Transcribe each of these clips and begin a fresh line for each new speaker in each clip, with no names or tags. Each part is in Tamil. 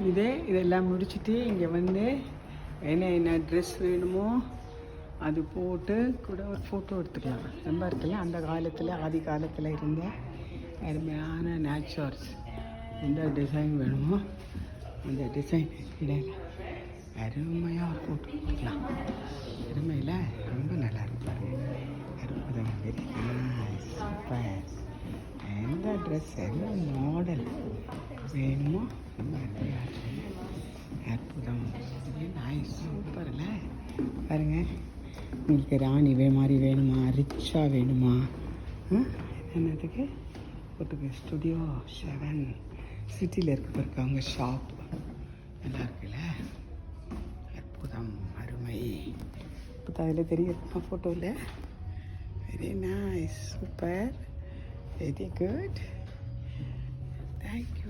இதெல்லாம் முடிச்சுட்டு இங்கே வந்து என்ன ட்ரெஸ் வேணுமோ அது போட்டு கூட ஒரு ஃபோட்டோ எடுத்துக்கலாம். ரொம்ப இருக்குல்ல, அந்த காலத்தில் ஆதி காலத்தில் இருந்த அருமையான நேச்சுரல்ஸ். எந்த டிசைன் வேணுமோ அந்த டிசைன் இடையில அருமையாக ஒரு ஃபோட்டோ எடுத்துக்கலாம். அருமையில் ரொம்ப நல்லா இருப்பாரு. அற்புதம், வெரி நைஸ், சூப்பர். எந்த ட்ரெஸ் எந்த மாடல் வேணுமோ ரொம்ப அற்புதம், வெரி நைஸ், சூப்பர்ல. பாருங்கள், உங்களுக்கு ராணி மாதிரி வேணுமா, ரிச்சாக வேணுமா, என்னதுக்கு போட்டுக்கு ஸ்டுடியோ 7 சிட்டியில் இருக்க அவங்க ஷாப் நல்லா இருக்குல்ல. அற்புதம், அருமை. இப்போ அதில் தெரியுது ஃபோட்டோவில். Very nice, super, very good, thank you.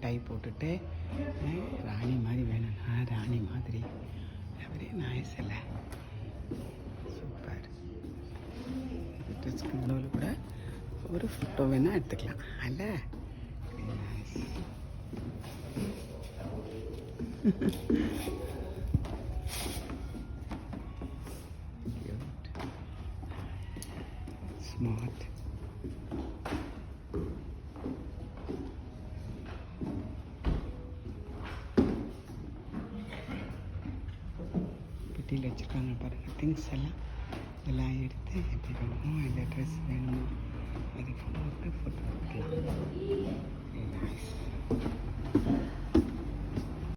Tie போட்டுட்டு ராணி மாதிரி வேணும்னா ராணி மாதிரி வெரி நைஸ் இல்லை, சூப்பர். ட்ரெஸ்க்கு நடுவில் கூட ஒரு ஃபோட்டோ வேணால் எடுத்துக்கலாம் அல்ல. Very nice. ஸ்மார்ட். பெட்டியில் வச்சுருக்காங்க பாருங்கள் திங்ஸ் எல்லாம் எடுத்து எப்படி வேணுமோ அந்த ட்ரெஸ் வேணுமோ அது ஃபோட்டோ எடுக்கலாம். Very nice.